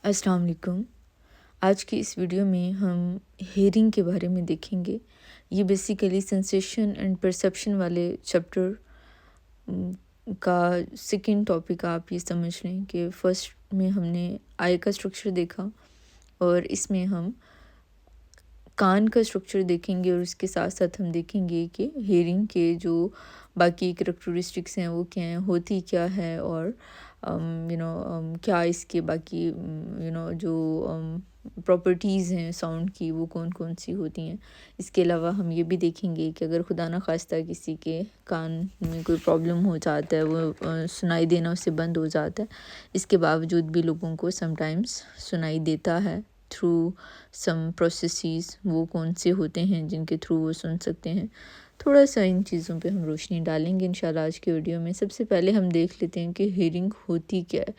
अस्सलाम वालेकुम। आज की इस वीडियो में हम हेयरिंग के बारे में देखेंगे। ये बेसिकली सेंसेशन एंड परसेप्शन वाले चैप्टर का सेकंड टॉपिक आप ये समझ लें कि फर्स्ट में हमने आई का स्ट्रक्चर देखा और इसमें हम कान का स्ट्रक्चर देखेंगे और उसके साथ साथ हम देखेंगे कि हेयरिंग के जो बाकी करैक्टरिस्टिक्स हैं वो क्या हैं, होती क्या है और क्या इसके बाकी जो प्रॉपर्टीज़ हैं साउंड की वो कौन कौन सी होती हैं। इसके अलावा हम ये भी देखेंगे कि अगर खुदा न खास्ता किसी के कान में कोई प्रॉब्लम हो जाता है, वो सुनाई देना उससे बंद हो जाता है, इसके बावजूद भी लोगों को समटाइम्स सुनाई देता है थ्रू सम प्रोसेसेस, वो कौन से होते हैं जिनके थ्रू वो सुन सकते हैं। थोड़ा सा इन चीज़ों पे हम रोशनी डालेंगे इंशाल्लाह आज के वीडियो में। सबसे पहले हम देख लेते हैं कि हेयरिंग होती क्या है।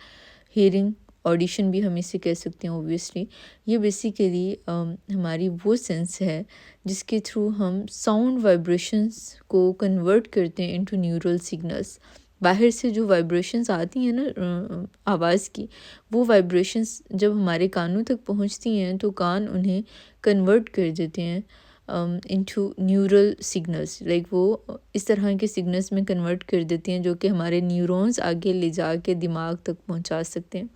हेयरिंग ऑडिशन भी हम इसे कह सकते हैं ऑब्वियसली। ये बेसिकली हमारी वो सेंस है जिसके थ्रू हम साउंड वाइब्रेशंस को कन्वर्ट करते हैं इनटू न्यूरल सिग्नल्स। बाहर से जो वाइब्रेशंस आती हैं ना आवाज़ की, वो वाइब्रेशंस जब हमारे कानों तक पहुंचती हैं तो कान उन्हें कन्वर्ट कर देते हैं इनटू न्यूरल सिग्नल्स। लाइक वो इस तरह के सिग्नल्स में कन्वर्ट कर देती हैं जो कि हमारे न्यूरॉन्स आगे ले जा के दिमाग तक पहुंचा सकते हैं।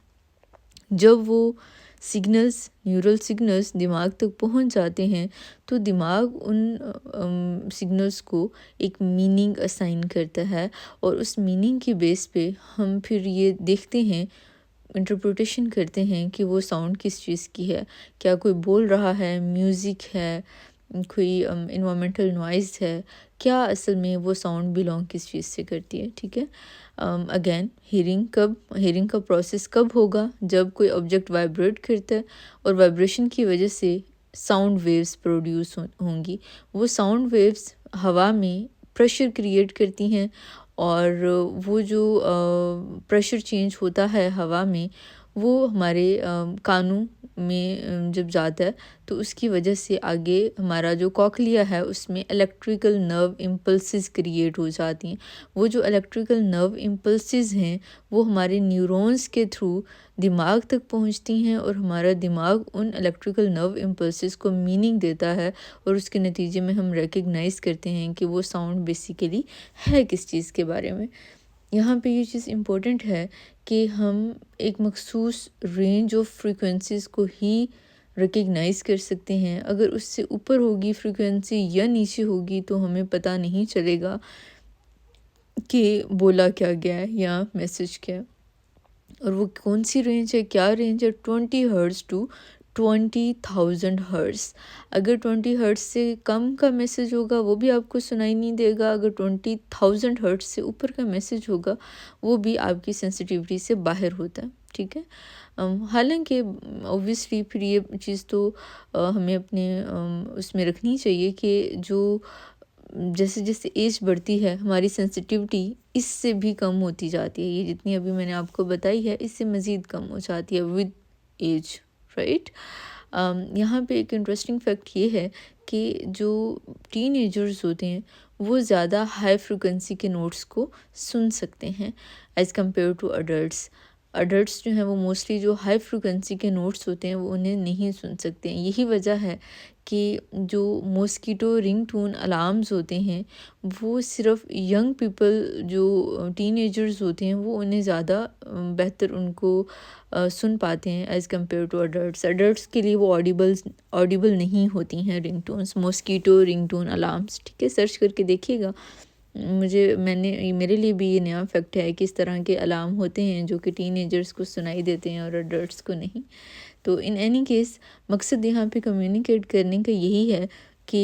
जब वो न्यूरल सिग्नल्स दिमाग तक पहुंच जाते हैं तो दिमाग उन सिग्नल्स को एक मीनिंग असाइन करता है और उस मीनिंग के बेस पे हम फिर ये देखते हैं, इंटरप्रिटेशन करते हैं कि वो साउंड किस चीज़ की है। क्या कोई बोल रहा है, म्यूज़िक है, कोई इन्वामेंटल नॉइज़ है, क्या असल में वो साउंड बिलोंग किस चीज़ से करती है। ठीक है। अगेन हेयरिंग का प्रोसेस कब होगा? जब कोई ऑब्जेक्ट वाइब्रेट करता है और वाइब्रेशन की वजह से साउंड वेव्स प्रोड्यूस होंगी। वो साउंड वेव्स हवा में प्रेशर क्रिएट करती हैं और वो जो प्रेशर चेंज होता है हवा में, वो हमारे कानों में जब जाता है तो उसकी वजह से आगे हमारा जो कॉकलिया है उसमें इलेक्ट्रिकल नर्व इम्पल्सेस क्रिएट हो जाती हैं। वो जो इलेक्ट्रिकल नर्व इम्पल्सेस हैं वो हमारे न्यूरॉन्स के थ्रू दिमाग तक पहुंचती हैं और हमारा दिमाग उन इलेक्ट्रिकल नर्व इम्पल्सेस को मीनिंग देता है और उसके नतीजे में हम रिकग्नाइज़ करते हैं कि वो साउंड बेसिकली है किस चीज़ के बारे में। यहाँ पे ये चीज़ इम्पोर्टेंट है कि हम एक मखसूस रेंज ऑफ फ्रीक्वेंसीज़ को ही रिकग्नाइज़ कर सकते हैं। अगर उससे ऊपर होगी फ्रीक्वेंसी या नीचे होगी तो हमें पता नहीं चलेगा कि बोला क्या गया है या मैसेज क्या है। और वो कौन सी रेंज है, क्या रेंज है? 20 हर्ट्ज़ टू 20,000 हर्ट्ज़। अगर 20 हर्ट्ज़ से कम का मैसेज होगा वो भी आपको सुनाई नहीं देगा। अगर 20,000 हर्ट्ज़ से ऊपर का मैसेज होगा वो भी आपकी सेंसिटिविटी से बाहर होता है। ठीक है। हालांकि ऑब्वियसली फिर ये चीज़ तो हमें अपने उसमें रखनी चाहिए कि जो जैसे जैसे एज बढ़ती है हमारी सेंसिटिविटी इससे भी कम होती जाती है। ये जितनी अभी मैंने आपको बताई है इससे मज़ीद कम हो जाती है विद एज, राइट। यहाँ पे एक इंटरेस्टिंग फैक्ट ये है कि जो टीनेजर्स होते हैं वो ज़्यादा हाई फ्रिक्वेंसी के नोट्स को सुन सकते हैं as compare to adults. Adults जो हैं वो मोस्टली जो हाई फ्रिक्वेंसी के नोट्स होते हैं वो उन्हें नहीं सुन सकते हैं। यही वजह है कि जो मॉस्किटो रिंगटोन अलार्म्स होते हैं वो सिर्फ यंग पीपल जो टीनेजर्स होते हैं वो उन्हें ज़्यादा बेहतर उनको सुन पाते हैं as compare to adults. Adults के लिए वो ऑडिबल नहीं होती हैं रिंगटोन्स, मॉस्किटो रिंगटोन अलार्म्स। ठीक है, सर्च करके देखिएगा। मेरे लिए भी ये नया फैक्ट है कि इस तरह के अलार्म होते हैं जो कि टीनेजर्स को सुनाई देते हैं और अडल्ट्स को नहीं। तो इन एनी केस मकसद यहाँ पे कम्युनिकेट करने का यही है कि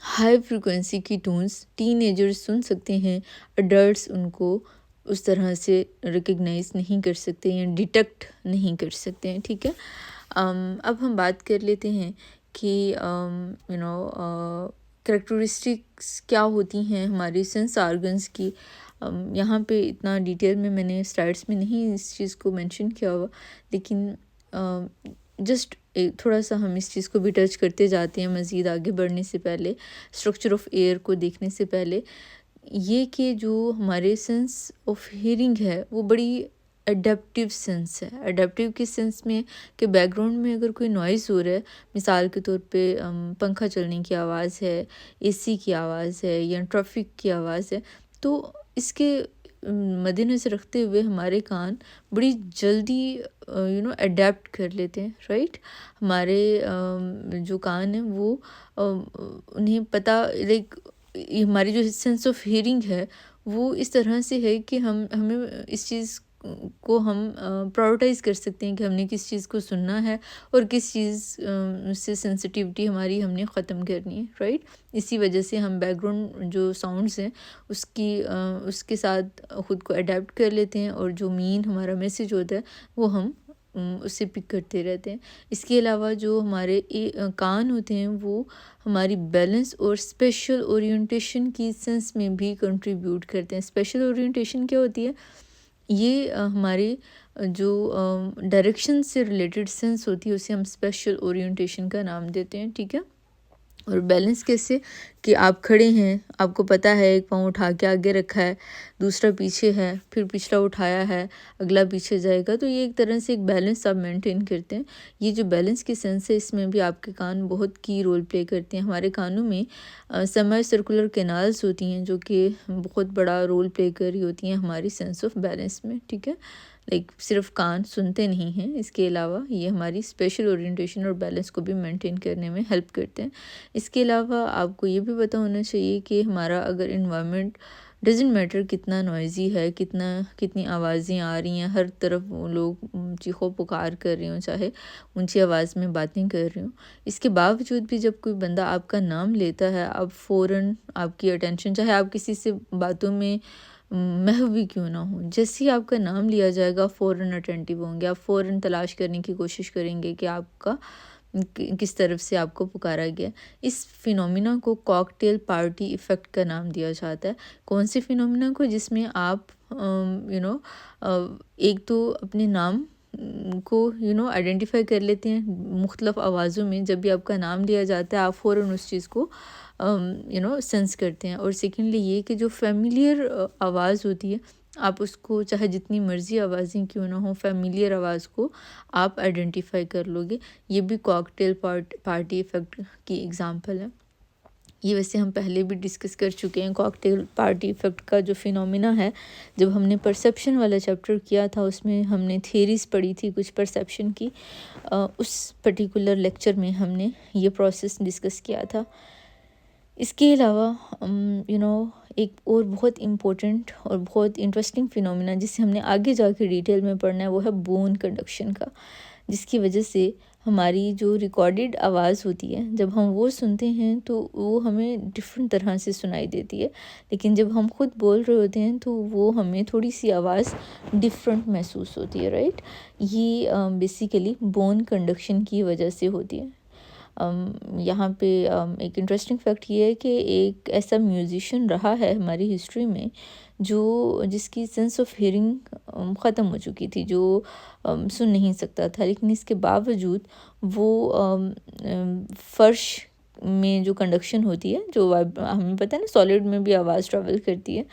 हाई फ्रिक्वेंसी की टून्स टीनेजर्स सुन सकते हैं, अडल्ट्स उनको उस तरह से रिकग्नाइज नहीं कर सकते या डिटेक्ट नहीं कर सकते हैं। ठीक है। अब हम बात कर लेते हैं कि करैक्टरिस्टिक्स क्या होती हैं हमारी सेंस ऑर्गन्स की। यहाँ पे इतना डिटेल में मैंने स्लाइड्स में नहीं इस चीज़ को मेंशन किया हुआ, लेकिन जस्ट थोड़ा सा हम इस चीज़ को भी टच करते जाते हैं मज़ीद आगे बढ़ने से पहले, स्ट्रक्चर ऑफ एयर को देखने से पहले। ये कि जो हमारे सेंस ऑफ हियरिंग है वो बड़ी एडेप्टिव सेंस है। एडेप्टिव किस सेंस में कि बैकग्राउंड में अगर कोई नॉइज़ हो रहा है, मिसाल के तौर पे पंखा चलने की आवाज़ है, एसी की आवाज़ है या ट्रैफिक की आवाज़ है, तो इसके मद्देनज़र रखते हुए हमारे कान बड़ी जल्दी अडेप्ट कर लेते हैं, राइट। हमारे जो कान हैं वो उन्हें पता, लाइक हमारी जो सेंस ऑफ हियरिंग है वो इस तरह से है कि हमें इस चीज़ को हम प्रायोरिटाइज़ कर सकते हैं कि हमने किस चीज़ को सुनना है और किस चीज़ से सेंसिटिविटी हमारी हमने ख़त्म करनी है, राइट। इसी वजह से हम बैकग्राउंड जो साउंड्स हैं उसके साथ ख़ुद को अडेप्ट कर लेते हैं और जो मेन हमारा मैसेज होता है वो हम उससे पिक करते रहते हैं। इसके अलावा जो हमारे कान होते हैं वो हमारी बैलेंस और स्पेशल ओरिएंटेशन की सेंस में भी कंट्रीब्यूट करते हैं। स्पेशल ओरिएंटेशन क्या होती है? ये हमारी जो डायरेक्शन से रिलेटेड सेंस होती है उसे हम स्पेशल ओरिएंटेशन का नाम देते हैं, ठीक है। और बैलेंस कैसे कि आप खड़े हैं, आपको पता है एक पाँव उठा के आगे रखा है, दूसरा पीछे है, फिर पिछला उठाया है, अगला पीछे जाएगा, तो ये एक तरह से एक बैलेंस आप मेंटेन करते हैं। ये जो बैलेंस की सेंस है इसमें भी आपके कान बहुत की रोल प्ले करते हैं। हमारे कानों में सेमी सर्कुलर कैनाल्स होती हैं जो कि बहुत बड़ा रोल प्ले कर रही होती हैं हमारी सेंस ऑफ बैलेंस में, ठीक है। लाइक सिर्फ कान सुनते नहीं हैं, इसके अलावा ये हमारी स्पेशल ओरिएंटेशन और बैलेंस को भी मेंटेन करने में हेल्प करते हैं। इसके अलावा आपको ये भी पता होना चाहिए कि हमारा अगर इन्वायरमेंट डजेंट मैटर कितना नॉइज़ी है, कितनी आवाज़ें आ रही हैं, हर तरफ वो लोग चीखों पुकार कर रही हों, चाहे ऊंची आवाज़ में बातें कर रही हों, इसके बावजूद भी जब कोई बंदा आपका नाम लेता है, आप फ़ौरन आपकी अटेंशन, चाहे आप किसी से बातों में महव भी क्यों ना हो, जैसे ही आपका नाम लिया जाएगा फ़ौरन अटेंटिव होंगे, आप फ़ौरन तलाश करने की कोशिश करेंगे कि आपका किस तरफ से आपको पुकारा गया। इस फिनोमिना को कॉकटेल पार्टी इफ़ेक्ट का नाम दिया जाता है। कौन से फिनोमिना को? जिसमें आप एक तो अपने नाम को आइडेंटिफाई कर लेते हैं मुख्तलिफ आवाज़ों में। जब भी आपका नाम लिया जाता है आप फ़ौरन उस चीज़ को सेंस करते हैं। और सेकेंडली ये कि जो फेमिलियर आवाज़ होती है आप उसको, चाहे जितनी मर्ज़ी आवाज़ें क्यों ना हो, फेमिलियर आवाज़ को आप आइडेंटिफाई कर लोगे। ये भी कॉकटेल पार्टी इफ़ेक्ट की एग्ज़ाम्पल है। ये वैसे हम पहले भी डिस्कस कर चुके हैं। कॉकटेल पार्टी इफ़ेक्ट का जो फिनोमिना है, जब हमने परसेप्शन वाला चैप्टर किया था उसमें हमने थियरीज़ पढ़ी थी कुछ परसेप्शन की। उस पर्टिकुलर लेक्चर में हमने ये प्रोसेस डिस्कस किया था। इसके अलावा एक और बहुत इम्पोर्टेंट और बहुत इंटरेस्टिंग फिनोमिना जिसे हमने आगे जाके डिटेल में पढ़ना है वो है बोन कंडक्शन का, जिसकी वजह से हमारी जो रिकॉर्डेड आवाज़ होती है जब हम वो सुनते हैं तो वो हमें डिफरेंट तरह से सुनाई देती है, लेकिन जब हम खुद बोल रहे होते हैं तो वो हमें थोड़ी सी आवाज़ डिफरेंट महसूस होती है, राइट। ये बेसिकली बोन कंडक्शन की वजह से होती है। यहाँ पे एक इंटरेस्टिंग फैक्ट ये है कि एक ऐसा म्यूज़िशियन रहा है हमारी हिस्ट्री में जिसकी सेंस ऑफ हियरिंग ख़त्म हो चुकी थी, जो सुन नहीं सकता था, लेकिन इसके बावजूद वो फ़र्श में जो कंडक्शन होती है, जो हमें पता है ना सॉलिड में भी आवाज़ ट्रैवल करती है,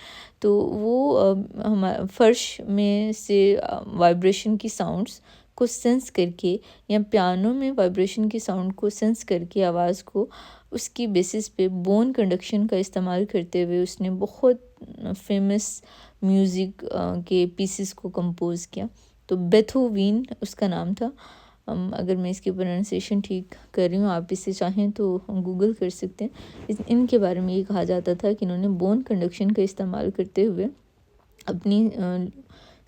तो वो हमारे फ़र्श में से वाइब्रेशन की साउंड्स को सेंस करके या पियानो में वाइब्रेशन की साउंड को सेंस करके आवाज़ को उसकी बेसिस पे बोन कंडक्शन का इस्तेमाल करते हुए उसने बहुत फेमस म्यूज़िक के पीसेस को कंपोज़ किया। तो बेथोवेन उसका नाम था। अगर मैं इसकी प्रोनाउंसिएशन ठीक कर रही हूँ, आप इसे चाहें तो गूगल कर सकते हैं। इनके बारे में ये कहा जाता था कि इन्होंने बोन कंडक्शन का इस्तेमाल करते हुए अपनी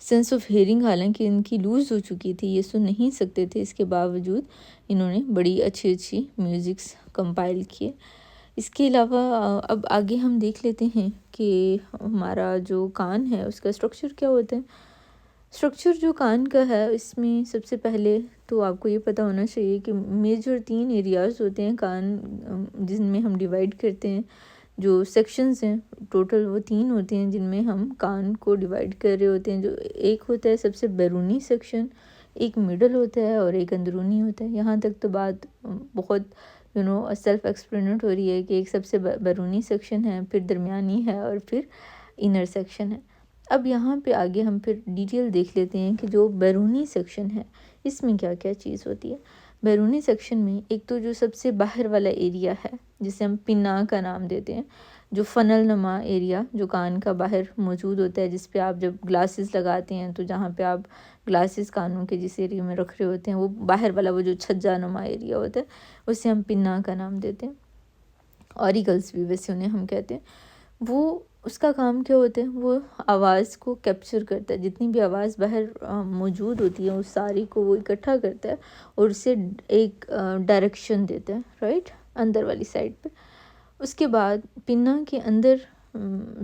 सेंस ऑफ हियरिंग, हालांकि इनकी लूज़ हो चुकी थी, ये सुन नहीं सकते थे, इसके बावजूद इन्होंने बड़ी अच्छी म्यूज़िक्स कंपाइल किए। इसके अलावा अब आगे हम देख लेते हैं कि हमारा जो कान है उसका स्ट्रक्चर क्या होता है। स्ट्रक्चर जो कान का है इसमें सबसे पहले तो आपको ये पता होना चाहिए कि मेजर 3 एरियाज़ होते हैं कान जिनमें हम डिवाइड करते हैं। जो सेक्शंस हैं टोटल वो 3 होते हैं जिनमें हम कान को डिवाइड कर रहे होते हैं। जो एक होता है सबसे बैरूनी सेक्शन, एक मिडल होता है और एक अंदरूनी होता है। यहाँ तक तो बात बहुत सेल्फ एक्सप्लेनेटरी है कि एक सबसे बैरूनी सेक्शन है, फिर दरमियानी है और फिर इनर सेक्शन है। अब यहाँ पे आगे हम फिर डिटेल देख लेते हैं कि जो बैरूनी सेक्शन है इसमें क्या क्या चीज़ होती है। बैरूनी सेक्शन में एक तो जो सबसे बाहर वाला एरिया है जिसे हम पिन्ना का नाम देते हैं, जो फनल नुमा एरिया जो कान का बाहर मौजूद होता है, जिस पे आप जब ग्लासेस लगाते हैं तो जहाँ पे आप ग्लासेस कानों के जिस एरिया में रख रहे होते हैं वो बाहर वाला वो जो छज्जा नुमा एरिया होता है उसे हम पिन्ना का नाम देते हैं। ऑरिकल्स भी वैसे उन्हें हम कहते हैं। वो उसका काम क्या होता है, वो आवाज़ को कैप्चर करता है, जितनी भी आवाज़ बाहर मौजूद होती है उस सारी को वो इकट्ठा करता है और उसे एक डायरेक्शन देता है, राइट, अंदर वाली साइड पे। उसके बाद पिन्ना के अंदर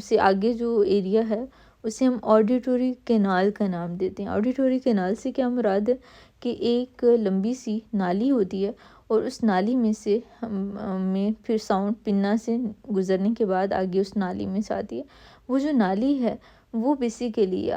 से आगे जो एरिया है उसे हम ऑडिटरी कैनाल का नाम देते हैं। ऑडिटरी कैनाल से क्या मुराद है कि एक लंबी सी नाली होती है और उस नाली में से में फिर साउंड पिन्ना से गुज़रने के बाद आगे उस नाली में से आती है। वो जो नाली है वो बेसिकली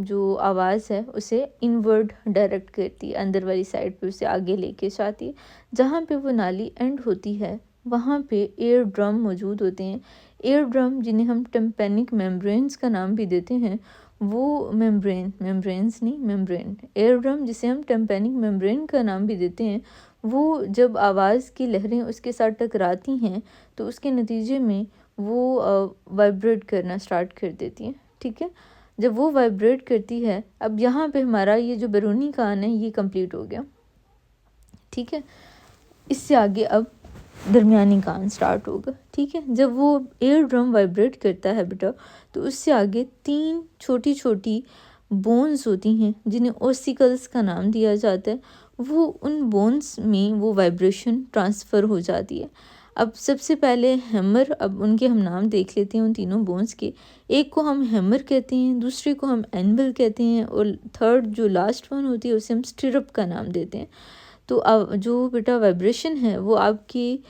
जो आवाज़ है उसे इनवर्ड डायरेक्ट करती है, अंदर वाली साइड पे उसे आगे लेके जाती है। जहाँ पे वो नाली एंड होती है वहाँ पे एयर ड्रम मौजूद होते हैं। एयर ड्रम जिन्हें हम टिम्पैनिक मेम्ब्रेन्स का नाम भी देते हैं, वो मेम्ब्रेन्स नहीं, मेम्ब्रेन, एयर ड्रम जिसे हम टिम्पैनिक मेम्ब्रेन का नाम भी देते हैं, वो जब आवाज़ की लहरें उसके साथ टकराती हैं तो उसके नतीजे में वो वाइब्रेट करना स्टार्ट कर देती हैं, ठीक है। जब वो वाइब्रेट करती है, अब यहाँ पे हमारा ये जो बैरूनी कान है ये कंप्लीट हो गया, ठीक है। इससे आगे अब दरमियानी कान स्टार्ट होगा, ठीक है। जब वो एयर ड्रम वाइब्रेट करता है बेटा तो उससे आगे 3 छोटी छोटी बोन्स होती हैं जिन्हें ओसिकल्स का नाम दिया जाता है। वो उन बोन्स में वो वाइब्रेशन ट्रांसफ़र हो जाती है। अब सबसे पहले हैमर, अब उनके हम नाम देख लेते हैं उन तीनों बोन्स के। एक को हम हैमर कहते हैं, दूसरे को हम एनविल कहते हैं और थर्ड जो लास्ट वन होती है उसे हम स्टिरअप का नाम देते हैं। तो अब जो बेटा वाइब्रेशन है वो आपकी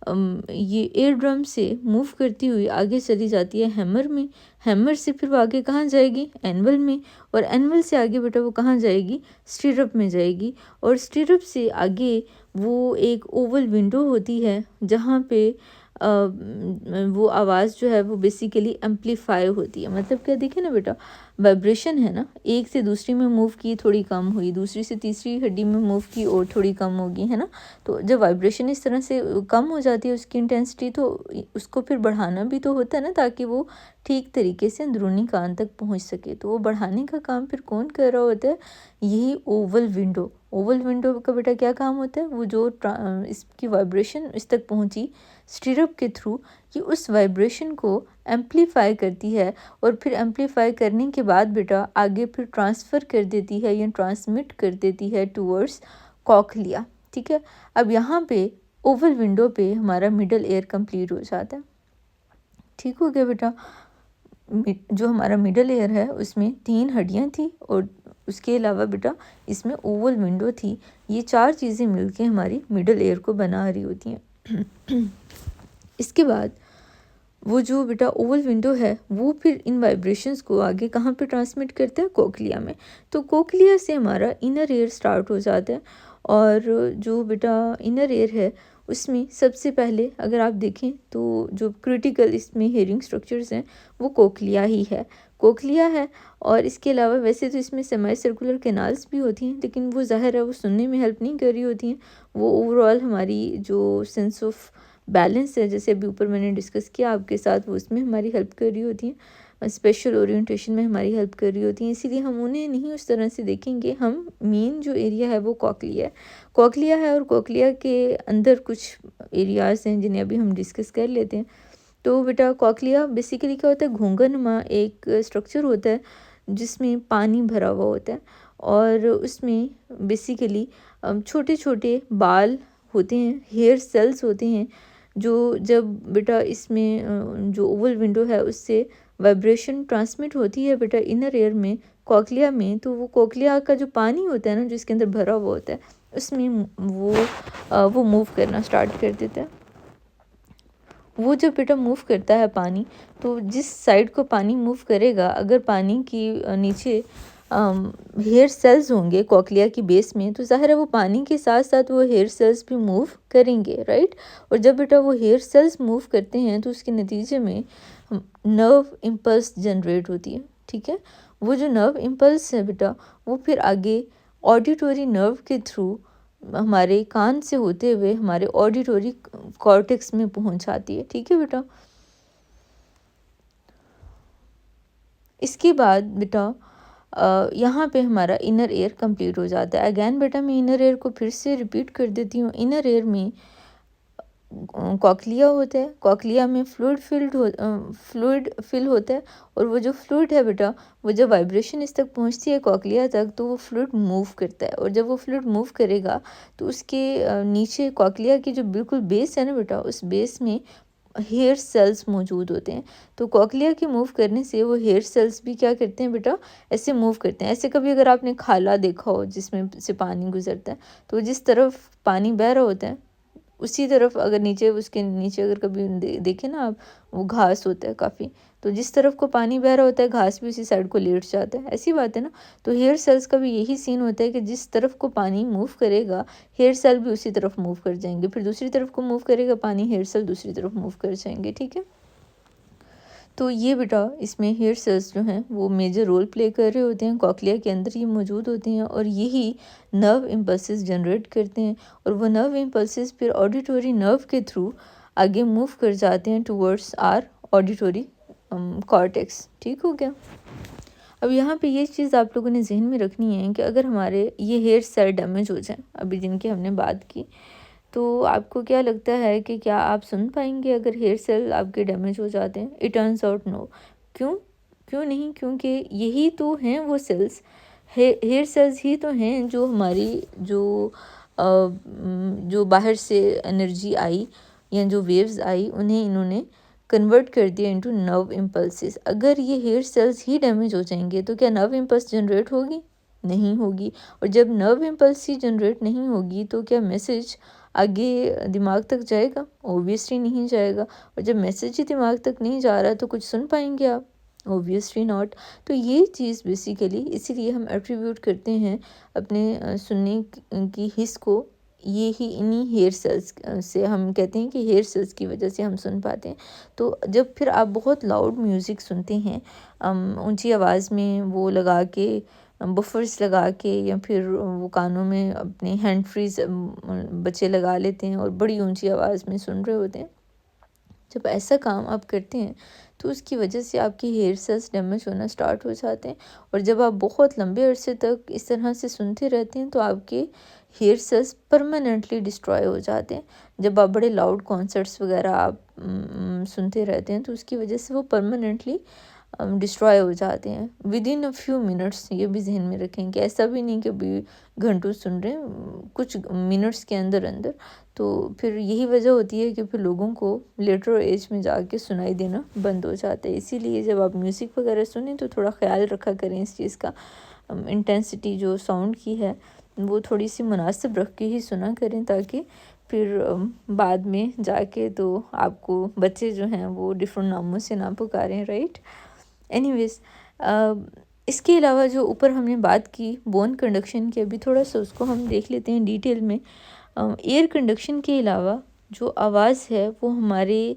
ये एयर ड्रम से मूव करती हुई आगे चली जाती है हैमर में। हैमर से फिर वो आगे कहाँ जाएगी, एनवल में, और एनवल से आगे बेटा वो कहाँ जाएगी, स्टिरअप में जाएगी। और स्टिरअप से आगे वो एक ओवल विंडो होती है जहाँ पे वो आवाज़ जो है वो बेसिकली एम्पलीफाई होती है। मतलब क्या, देखिए ना बेटा, वाइब्रेशन है ना, एक से दूसरी में मूव की थोड़ी कम हुई, दूसरी से तीसरी हड्डी में मूव की और थोड़ी कम होगी, है ना। तो जब वाइब्रेशन इस तरह से कम हो जाती है उसकी इंटेंसिटी, तो उसको फिर बढ़ाना भी तो होता है ना, ताकि वो ठीक तरीके से अंदरूनी कान तक पहुंच सके। तो वो बढ़ाने का काम फिर कौन कर रहा होता है, यही ओवल विंडो। ओवल विंडो का बेटा क्या काम होता है, वो जो इसकी वाइब्रेशन इस तक पहुंची स्टिरअप के थ्रू, कि उस वाइब्रेशन को एम्पलीफाई करती है और फिर एम्पलीफाई करने के बाद बेटा आगे फिर ट्रांसफ़र कर देती है या ट्रांसमिट कर देती है टूवर्ड्स कॉकलिया, ठीक है। अब यहाँ पे ओवल विंडो पे हमारा मिडल एयर कंप्लीट हो जाता है, ठीक हो गया बेटा। जो हमारा मिडल एयर है उसमें 3 हड्डियाँ थी और उसके अलावा बेटा इसमें ओवल विंडो थी। ये 4 चीज़ें मिलके हमारी मिडल एयर को बना रही होती हैं। इसके बाद वो जो बेटा ओवल विंडो है वो फिर इन वाइब्रेशंस को आगे कहाँ पे ट्रांसमिट करता है, कोक्लिया में। तो कोक्लिया से हमारा इनर एयर स्टार्ट हो जाता है और जो बेटा इनर एयर है उसमें सबसे पहले अगर आप देखें तो जो क्रिटिकल इसमें हेयरिंग स्ट्रक्चर्स हैं वो कोक्लिया ही है, कोक्लिया है। और इसके अलावा वैसे तो इसमें सेमी सर्कुलर कैनाल्स भी होती हैं, लेकिन वो ज़ाहिर है वो सुनने में हेल्प नहीं कर रही होती हैं, वो ओवरऑल हमारी जो सेंस ऑफ बैलेंस है, जैसे अभी ऊपर मैंने डिस्कस किया आपके साथ, वो उसमें हमारी हेल्प कर रही होती हैं, स्पेशल ओरिएंटेशन में हमारी हेल्प कर रही होती हैं। इसीलिए हम उन्हें नहीं उस तरह से देखेंगे, हम मेन जो एरिया है वो कोक्लिया है, कोक्लिया है। और कोक्लिया के अंदर कुछ एरियाज़ हैं जिन्हें अभी हम डिस्कस कर लेते हैं। तो बेटा कोक्लिया बेसिकली क्या होता है, घोंघानुमा एक स्ट्रक्चर होता है जिसमें पानी भरा हुआ होता है और उसमें बेसिकली छोटे छोटे बाल होते हैं, हेयर सेल्स होते हैं, जो जब बेटा इसमें जो ओवल विंडो है उससे वाइब्रेशन ट्रांसमिट होती है बेटा इनर एयर में, कोक्लिया में, तो वो कोक्लिया का जो पानी होता है ना, जो इसके अंदर भरा हुआ होता है, उसमें वो मूव करना स्टार्ट कर देता है। वो जब बेटा मूव करता है पानी, तो जिस साइड को पानी मूव करेगा, अगर पानी की नीचे हेयर सेल्स होंगे कोक्लिया की बेस में, तो ज़ाहिर है वो पानी के साथ साथ वो हेयर सेल्स भी मूव करेंगे, राइट। और जब बेटा वो हेयर सेल्स मूव करते हैं तो उसके नतीजे में नर्व इम्पल्स जनरेट होती है, ठीक है। वो जो नर्व इम्पल्स है बेटा, वो फिर आगे ऑडिटरी नर्व के थ्रू हमारे कान से होते हुए हमारे ऑडिटरी कॉर्टेक्स में पहुंच आती है, ठीक है बेटा। इसके बाद बेटा यहाँ पे हमारा इनर एयर कंप्लीट हो जाता है। अगेन बेटा मैं इनर एयर को फिर से रिपीट कर देती हूँ। इनर एयर में कॉकलिया होता है, कॉकलिया में फ्लूइड फिल होता है, और वो जो फ्लूइड है बेटा, वो जब वाइब्रेशन इस तक पहुंचती है कॉकलिया तक, तो वो फ्लूइड मूव करता है, और जब वो फ्लूइड मूव करेगा तो उसके नीचे कॉकलिया की जो बिल्कुल बेस है ना बेटा, उस बेस में हेयर सेल्स मौजूद होते हैं। तो कॉकलिया के मूव करने से वो हेयर सेल्स भी क्या करते हैं बेटा, ऐसे मूव करते हैं। ऐसे कभी अगर आपने खाला देखा हो जिसमें से पानी गुजरता है, तो जिस तरफ पानी बह रहा होता है उसी तरफ, अगर नीचे उसके नीचे अगर कभी देखें ना आप, वो घास होता है काफ़ी, तो जिस तरफ को पानी बह रहा होता है घास भी उसी साइड को लेट जाता है, ऐसी बात है ना। तो हेयर सेल्स का भी यही सीन होता है कि जिस तरफ को पानी मूव करेगा हेयर सेल भी उसी तरफ मूव कर जाएंगे, फिर दूसरी तरफ को मूव करेगा पानी, हेयर सेल दूसरी तरफ मूव कर जाएंगे, ठीक है। तो ये बेटा इसमें हेयर सेल्स जो हैं वो मेजर रोल प्ले कर रहे होते हैं, कॉकलिया के अंदर ये मौजूद होते हैं, और यही नर्व इम्पल्सेस जनरेट करते हैं, और वो नर्व इम्पल्सेस फिर ऑडिटरी नर्व के थ्रू आगे मूव कर जाते हैं टुवर्ड्स आर ऑडिटरी कॉर्टेक्स, ठीक हो गया। अब यहाँ पे ये चीज़ आप लोगों ने जहन में रखनी है कि अगर हमारे ये हेयर सेल डैमेज हो जाए, अभी जिनकी हमने बात की, तो आपको क्या लगता है कि क्या आप सुन पाएंगे अगर हेयर सेल आपके डैमेज हो जाते हैं? It turns out no. क्यों? क्यों नहीं? क्योंकि यही तो हैं वो सेल्स, हेयर सेल्स ही तो हैं जो हमारी जो बाहर से एनर्जी आई या जो वेव्स आई उन्हें इन्होंने कन्वर्ट कर दिया इनटू नर्व इम्पल्सेस। अगर ये हेयर सेल्स ही डैमेज हो जाएंगे तो क्या नर्व इम्पल्स जनरेट होगी? नहीं होगी। और जब नर्व इम्पल्स ही जनरेट नहीं होगी तो क्या मैसेज आगे दिमाग तक जाएगा? ओबियसली नहीं जाएगा। और जब मैसेज ही दिमाग तक नहीं जा रहा तो कुछ सुन पाएंगे आप? Obviously not. तो ये चीज़ बेसिकली इसीलिए हम एट्रीब्यूट करते हैं अपने सुनने की हिस्स को, ये ही इन्हीं हेयर सेल्स से हम कहते हैं कि हेयर सेल्स की वजह से हम सुन पाते हैं। तो जब फिर आप बहुत लाउड म्यूज़िक सुनते हैं, ऊंची आवाज़ में वो लगा के, बफर्स लगा के, या फिर वो कानों में अपने हैंड फ्रीज बच्चे लगा लेते हैं और बड़ी ऊंची आवाज़ में सुन रहे होते हैं, जब ऐसा काम आप करते हैं तो उसकी वजह से आपके हेयर सेल्स डैमेज होना स्टार्ट हो जाते हैं। और जब आप बहुत लंबे अरसे तक इस तरह से सुनते रहते हैं तो आपके हेयर सेल्स परमानेंटली डिस्ट्रॉय हो जाते हैं। जब आप बड़े लाउड कॉन्सर्ट्स वगैरह आप सुनते रहते हैं तो उसकी वजह से वो परमानेंटली डिस्ट्रॉय हो जाते हैं with in a few minutes. ये भी जहन में रखें कि ऐसा भी नहीं कि अभी घंटों सुन रहे हैं, कुछ मिनट्स के अंदर अंदर। तो फिर यही वजह होती है कि फिर लोगों को लेटर एज में जाके सुनाई देना बंद हो जाता है। इसीलिए जब आप म्यूज़िक वगैरह सुनें तो थोड़ा ख्याल रखा करें इस चीज़ का, इंटेंसिटी जो साउंड की है वो थोड़ी सी मुनासिब रख के ही सुना करें, ताकि फिर बाद में जाके तो आपको बच्चे जो हैं वो डिफरेंट नामों से ना पुकारें, राइट। एनीवेज, इसके अलावा जो ऊपर हमने बात की बोन कंडक्शन की, अभी थोड़ा सा उसको हम देख लेते हैं डिटेल में। एयर कंडक्शन के अलावा जो आवाज़ है वो हमारे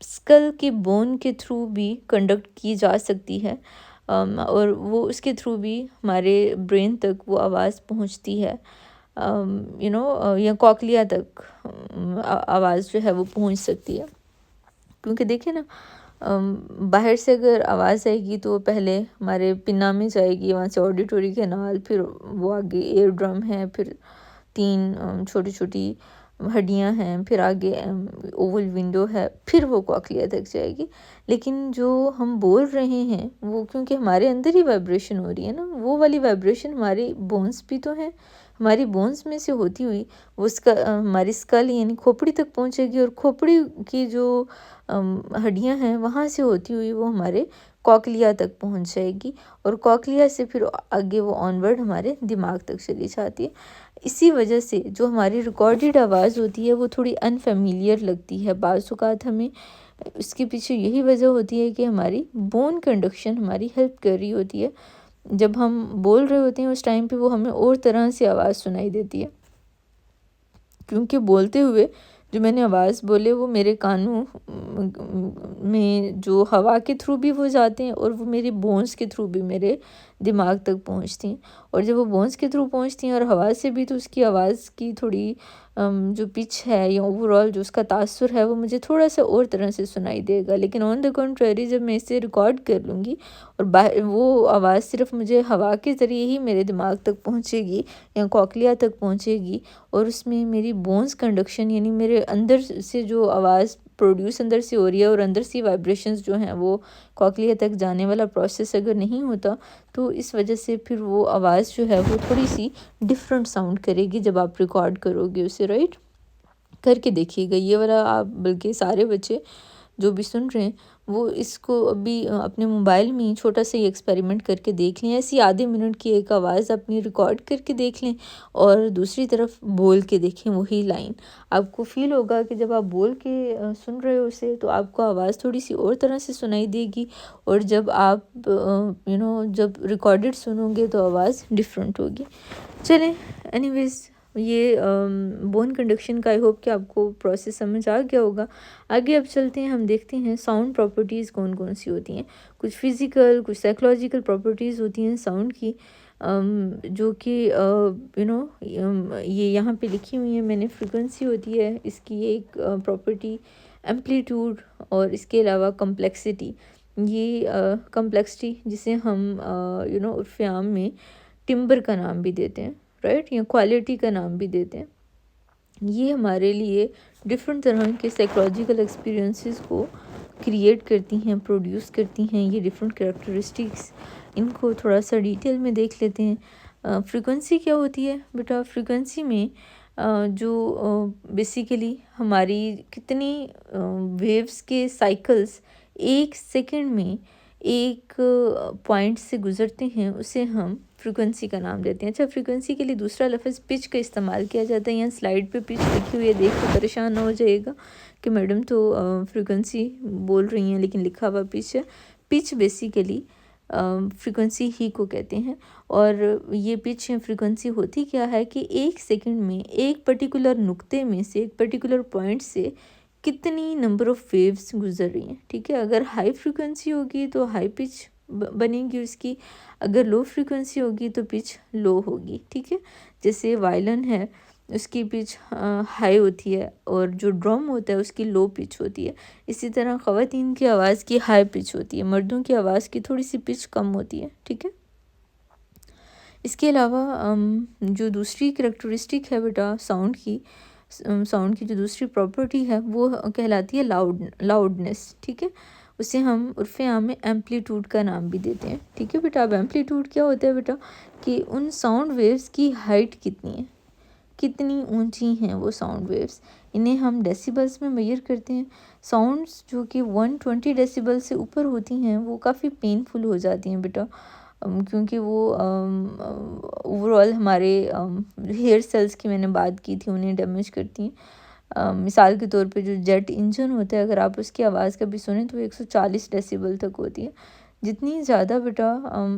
स्कल के बोन के थ्रू भी कंडक्ट की जा सकती है, और वो उसके थ्रू भी हमारे ब्रेन तक वो आवाज़ पहुंचती है, या कॉकलिया तक आवाज़ जो है वो पहुंच सकती है। क्योंकि देखिए ना, बाहर से अगर आवाज़ आएगी तो पहले हमारे पिन्ना में जाएगी, वहाँ से ऑडिटरी कैनाल, फिर वो आगे एयर ड्रम है, फिर 3 छोटी छोटी हड्डियाँ हैं, फिर आगे ओवल विंडो है, फिर वो कॉकलिया तक जाएगी। लेकिन जो हम बोल रहे हैं वो क्योंकि हमारे अंदर ही वाइब्रेशन हो रही है ना, वो वाली वाइब्रेशन हमारे बोन्स भी तो हैं, हमारी बोन्स में से होती हुई वो हमारी स्कल यानी खोपड़ी तक पहुंचेगी, और खोपड़ी की जो हड्डियां हैं वहाँ से होती हुई वो हमारे कॉकलिया तक पहुंच जाएगी, और कॉकलिया से फिर आगे वो ऑनवर्ड हमारे दिमाग तक चली जाती है। इसी वजह से जो हमारी रिकॉर्डेड आवाज़ होती है वो थोड़ी अनफेमिलियर लगती है बाज़ औक़ात हमें। इसके पीछे यही वजह होती है कि हमारी बोन कंडक्शन हमारी हेल्प कर रही होती है। जब हम बोल रहे होते हैं उस टाइम पे वो हमें और तरह से आवाज़ सुनाई देती है, क्योंकि बोलते हुए जो मैंने आवाज़ बोले वो मेरे कानों में जो हवा के थ्रू भी वो जाते हैं और वो मेरे बोन्स के थ्रू भी मेरे दिमाग तक पहुंचती हैं। और जब वो बोन्स के थ्रू पहुंचती हैं और हवा से भी, तो उसकी आवाज़ की थोड़ी जो पिच है या ओवरऑल जो उसका तासुर है वो मुझे थोड़ा सा और तरह से सुनाई देगा। लेकिन ऑन द कंट्रेरी जब मैं इसे रिकॉर्ड कर लूँगी और वो आवाज़ सिर्फ मुझे हवा के ज़रिए ही मेरे दिमाग तक पहुँचेगी या कॉकलिया तक पहुँचेगी, और उसमें मेरी बोन्स कंडक्शन यानी मेरे अंदर से जो आवाज़ प्रोड्यूस अंदर से हो रही है और अंदर से वाइब्रेशंस जो हैं वो कॉकलिया तक जाने वाला प्रोसेस अगर नहीं होता, तो इस वजह से फिर वो आवाज़ जो है वो थोड़ी सी डिफरेंट साउंड करेगी जब आप रिकॉर्ड करोगे उसे, राइट। करके देखिएगा ये वाला आप, बल्कि सारे बच्चे जो भी सुन रहे हैं वो इसको अभी अपने मोबाइल में छोटा सा ही एक्सपेरिमेंट करके देख लें। ऐसी आधे मिनट की एक आवाज़ अपनी रिकॉर्ड करके देख लें और दूसरी तरफ बोल के देखें वही लाइन। आपको फील होगा कि जब आप बोल के सुन रहे हो उसे तो आपको आवाज़ थोड़ी सी और तरह से सुनाई देगी, और जब आप जब रिकॉर्डेड सुनोगे तो आवाज़ डिफरेंट होगी। चलें, एनीवेज ये बोन कंडक्शन का आई होप कि आपको प्रोसेस समझ आ गया होगा। आगे अब चलते हैं, हम देखते हैं साउंड प्रॉपर्टीज़ कौन कौन सी होती हैं। कुछ फिज़िकल कुछ साइकोलॉजिकल प्रॉपर्टीज़ होती हैं साउंड की, जो कि ये यहाँ पे लिखी हुई है मैंने। फ्रीक्वेंसी होती है इसकी एक प्रॉपर्टी, एम्पलीट्यूड, और इसके अलावा कम्प्लेक्सिटी। ये कम्प्लेक्सिटी जिसे हम उर्फ़ आम में टिम्बर का नाम भी देते हैं, राइट, या क्वालिटी का नाम भी देते हैं। ये हमारे लिए डिफरेंट तरह के साइकोलॉजिकल एक्सपीरियंसेस को क्रिएट करती हैं, प्रोड्यूस करती हैं। ये डिफरेंट कैरेक्टरिस्टिक्स, इनको थोड़ा सा डिटेल में देख लेते हैं। फ्रीक्वेंसी क्या होती है बेटा? फ्रीक्वेंसी में जो बेसिकली हमारी कितनी वेव्स के साइकिल्स एक सेकंड में एक पॉइंट से गुज़रते हैं उसे हम फ्रीक्वेंसी का नाम देते हैं। अच्छा, फ्रीक्वेंसी के लिए दूसरा लफ्ज़ पिच का इस्तेमाल किया जाता है। यहाँ स्लाइड पे पिच लिखी हुई है, देख के परेशान ना हो जाइएगा कि मैडम तो फ्रीक्वेंसी बोल रही हैं लेकिन लिखा हुआ पिच है। पिच बेसिकली फ्रीक्वेंसी ही को कहते हैं। और ये पिच या फ्रीक्वेंसी होती क्या है कि एक सेकंड में एक पर्टिकुलर नुक्ते में से, एक पर्टिकुलर पॉइंट से कितनी नंबर ऑफ़ वेव्स गुज़र रही हैं, ठीक है। अगर हाई फ्रीक्वेंसी होगी तो हाई पिच बनेगी उसकी, अगर लो फ्रीक्वेंसी होगी तो पिच लो होगी, ठीक है। जैसे वायलिन है उसकी पिच हाई होती है और जो ड्रम होता है उसकी लो पिच होती है। इसी तरह ख़वातीन की आवाज़ की हाई पिच होती है, मर्दों की आवाज़ की थोड़ी सी पिच कम होती है, ठीक है। इसके अलावा जो दूसरी करैक्टरिस्टिक है बेटा साउंड की जो दूसरी प्रॉपर्टी है वो कहलाती है लाउडनेस, ठीक है। उसे हम उर्फ़ आम में एम्पलीट्यूड का नाम भी देते हैं, ठीक है बेटा। अब एम्पलीट्यूड क्या होता है बेटा कि उन साउंड वेव्स की हाइट कितनी है, कितनी ऊंची हैं वो साउंड वेव्स, इन्हें हम डेसिबल्स में मेजर करते हैं। साउंड्स जो कि 120 डेसिबल से ऊपर होती हैं वो काफ़ी पेनफुल हो जाती हैं बेटा, क्योंकि वो ओवरऑल हमारे हेयर सेल्स की मैंने बात की थी, उन्हें डैमेज करती हैं। मिसाल के तौर पे जो जेट इंजन होता है अगर आप उसकी आवाज़ कभी सुने तो 140 डेसिबल तक होती है। जितनी ज़्यादा बेटा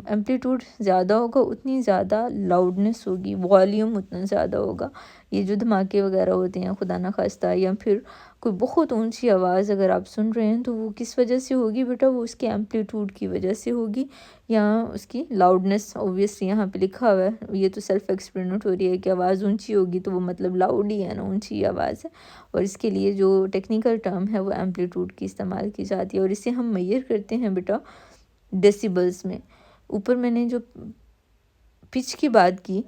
एम्पलीट्यूड ज़्यादा होगा उतनी ज़्यादा लाउडनेस होगी, वॉल्यूम उतना ज़्यादा होगा। ये जो धमाके वगैरह होते हैं खुदा ना खास्ता, या फिर कोई बहुत ऊंची आवाज़ अगर आप सुन रहे हैं तो वो किस वजह से होगी बेटा? वो उसके एम्पलीट्यूड की वजह से होगी या उसकी लाउडनेस। ऑब्वियसली यहाँ पे लिखा हुआ है, ये तो सेल्फ एक्सप्लेनेटरी है कि आवाज़ ऊंची होगी तो वो मतलब लाउड ही है ना, ऊंची आवाज़ है। और इसके लिए जो टेक्निकल टर्म है वो एम्पलीट्यूड की इस्तेमाल की जाती है और इसे हम मेजर करते हैं बेटा डेसिबल्स में। ऊपर मैंने जो पिच की बात की,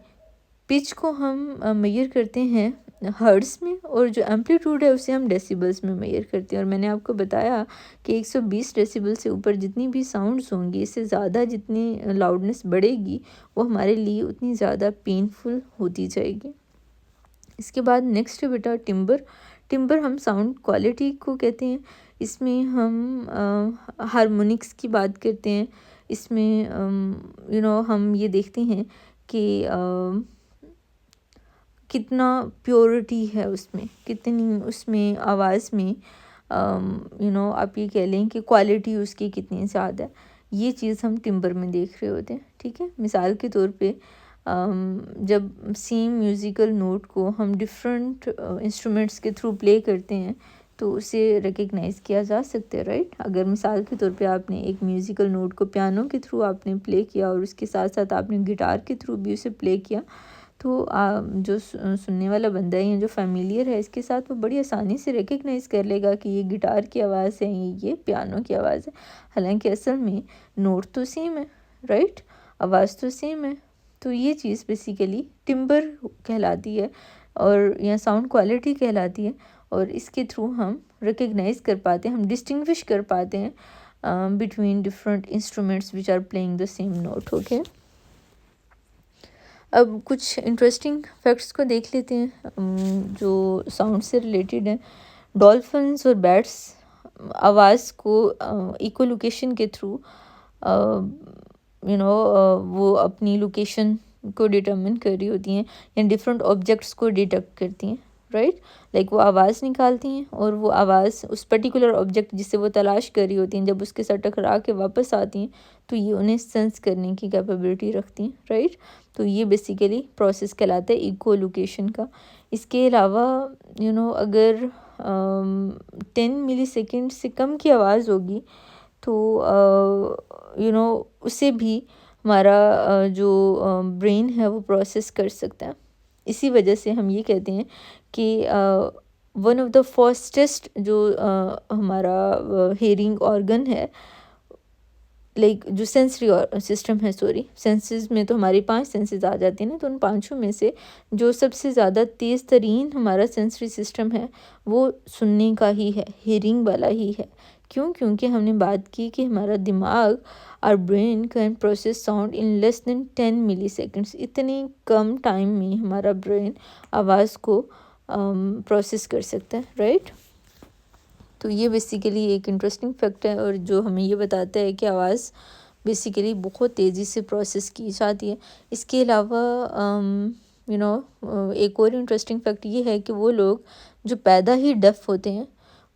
पिच को हम मेजर करते हैं हर्ट्ज़ में और जो एम्पलीट्यूड है उसे हम डेसिबल्स में मेजर करते हैं। और मैंने आपको बताया कि 120 डेसिबल से ऊपर जितनी भी साउंड्स होंगी, इससे ज़्यादा जितनी लाउडनेस बढ़ेगी वो हमारे लिए उतनी ज़्यादा पेनफुल होती जाएगी। इसके बाद नेक्स्ट है बेटा टिम्बर। टिम्बर हम साउंड क्वालिटी को कहते हैं। इसमें हम हारमोनिक्स की बात करते हैं। इसमें हम ये देखते हैं कि कितना प्योरिटी है उसमें, कितनी उसमें आवाज़ में आप ये कह लें कि क्वालिटी उसकी कितनी ज़्यादा है। ये चीज़ हम टिम्बर में देख रहे होते हैं, ठीक है। मिसाल के तौर पे जब सेम म्यूज़िकल नोट को हम डिफरेंट इंस्ट्रूमेंट्स के थ्रू प्ले करते हैं तो उसे रिकग्नाइज़ किया जा सकता है, राइट। अगर मिसाल के तौर पे आपने एक म्यूज़िकल नोट को पियानो के थ्रू आपने प्ले किया और उसके साथ साथ आपने गिटार के थ्रू भी उसे प्ले किया, तो जो सुनने वाला बंदा है या जो फैमिलियर है इसके साथ वो बड़ी आसानी से रिकग्नाइज़ कर लेगा कि ये गिटार की आवाज़ है, ये पियानो की आवाज़ है। हालांकि असल में नोट तो सेम है, राइट, आवाज़ तो सेम है। तो ये चीज़ बेसिकली टिम्बर कहलाती है और या साउंड क्वालिटी कहलाती है, और इसके थ्रू हम रिकग्नाइज़ कर पाते हैं, हम डिस्टिंग्विश कर पाते हैं between different instruments which are playing the same note. Okay, अब कुछ इंटरेस्टिंग फैक्ट्स को देख लेते हैं जो साउंड से रिलेटेड हैं। डॉल्फिन्स और बैट्स आवाज़ को इको लोकेशन के थ्रू वो अपनी लोकेशन को डिटरमिन कर रही होती हैं या डिफरेंट ऑब्जेक्ट्स को डिटेक्ट करती हैं, राइट। लाइक वो आवाज़ निकालती हैं और वो आवाज़ उस पर्टिकुलर ऑब्जेक्ट जिसे वो तलाश कर रही होती हैं जब उसके साथ टकरा के वापस आती हैं तो ये उन्हें सेंस करने की कैपेबिलिटी रखती हैं, राइट। तो ये बेसिकली प्रोसेस कहलाता है इको लोकेशन का। इसके अलावा अगर 10 मिली सेकेंड से कम की आवाज़ होगी तो उसे भी हमारा जो ब्रेन है वो प्रोसेस कर सकता है। इसी वजह से हम ये कहते हैं कि वन ऑफ द फास्टेस्ट जो हमारा हेयरिंग ऑर्गन है, लाइक जो सेंसरी सिस्टम है, सॉरी सेंसेस में तो हमारी 5 सेंसेस आ जाती हैं ना, तो उन 5 में से जो सबसे ज़्यादा तेज़ तरीन हमारा सेंसरी सिस्टम है वो सुनने का ही है, हेयरिंग वाला ही है। क्यों? क्योंकि हमने बात की कि हमारा दिमाग और brain can process sound in less than 10 milliseconds. इतनी कम टाइम में हमारा ब्रेन आवाज़ को प्रोसेस कर सकता है, राइट। तो ये बेसिकली एक इंटरेस्टिंग फैक्ट है और जो हमें ये बताता है कि आवाज़ बेसिकली बहुत तेज़ी से प्रोसेस की जाती है। इसके अलावा एक और इंटरेस्टिंग फैक्ट ये है कि वो लोग जो पैदा ही डेफ होते हैं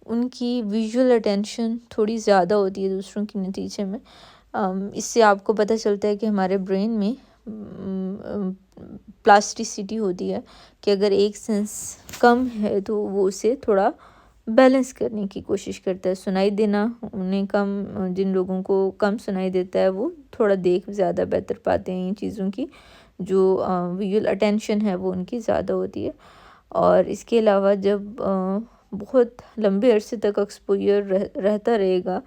उनकी विजुअल अटेंशन थोड़ी ज़्यादा होती है दूसरों के नतीजे में। इससे आपको पता चलता है कि हमारे ब्रेन में प्लास्टिसिटी होती है कि अगर एक सेंस कम है तो वो उसे थोड़ा बैलेंस करने की कोशिश करता है। सुनाई देना उन्हें कम, जिन लोगों को कम सुनाई देता है वो थोड़ा देख ज़्यादा बेहतर पाते हैं इन चीज़ों की, जो विजुअल अटेंशन है वो उनकी ज़्यादा होती है। और इसके अलावा जब बहुत लंबे अरसे तक एक्सपोजर रहता रहेगा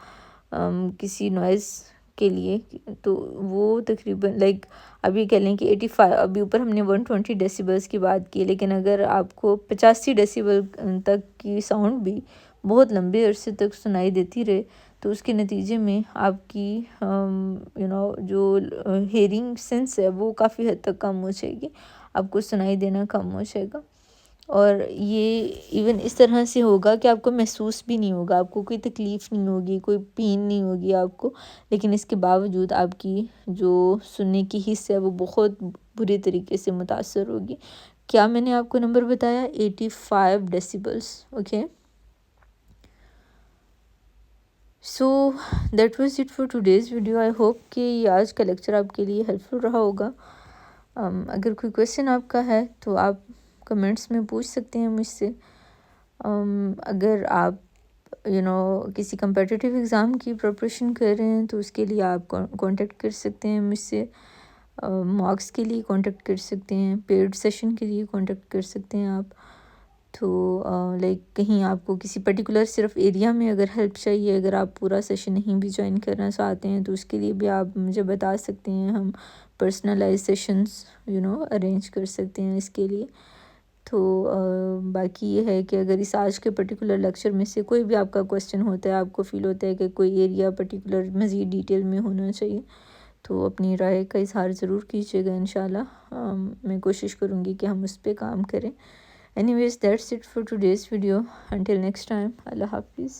किसी नॉइज़ के लिए, तो वो तकरीबन लाइक अभी कह लें कि 85, अभी ऊपर हमने 120 डेसिबल्स की बात की, लेकिन अगर आपको 85 डेसिबल तक की साउंड भी बहुत लंबे अरसे तक सुनाई देती रहे तो उसके नतीजे में आपकी जो हेयरिंग सेंस है वो काफ़ी हद तक कम हो जाएगी, आपको सुनाई देना कम हो जाएगा। और ये इवन इस तरह से होगा कि आपको महसूस भी नहीं होगा, आपको कोई तकलीफ़ नहीं होगी, कोई पेन नहीं होगी आपको, लेकिन इसके बावजूद आपकी जो सुनने की हिस्सा है वो बहुत बुरे तरीके से मुतासर होगी। क्या मैंने आपको नंबर बताया? 85 decibels. Okay, so that was it for today's video. I hope कि आज का लेक्चर आपके लिए हेल्पफुल रहा होगा। अगर कोई क्वेश्चन आपका है तो आप कमेंट्स में पूछ सकते हैं मुझसे। अगर आप किसी कम्पिटिटिव एग्ज़ाम की प्रिपरेशन कर रहे हैं तो उसके लिए आप कांटेक्ट कर सकते हैं मुझसे, मॉक्स के लिए कांटेक्ट कर सकते हैं, पेड सेशन के लिए कांटेक्ट कर सकते हैं आप। तो लाइक कहीं आपको किसी पर्टिकुलर सिर्फ एरिया में अगर हेल्प चाहिए, अगर आप पूरा सेशन नहीं भी ज्वाइन करना चाहते हैं तो उसके लिए भी आप मुझे बता सकते हैं, हम पर्सनलाइज सेशंस अरेंज कर सकते हैं इसके लिए। तो बाकी ये है कि अगर इस आज के पर्टिकुलर लेक्चर में से कोई भी आपका क्वेश्चन होता है, आपको फ़ील होता है कि कोई एरिया पर्टिकुलर मज़ीद डिटेल में होना चाहिए, तो अपनी राय का इज़हार ज़रूर कीजिएगा। इंशाल्लाह मैं कोशिश करूँगी कि हम उस पर काम करें। Anyways, that's it for today's video. Until next time, Allah Hafiz.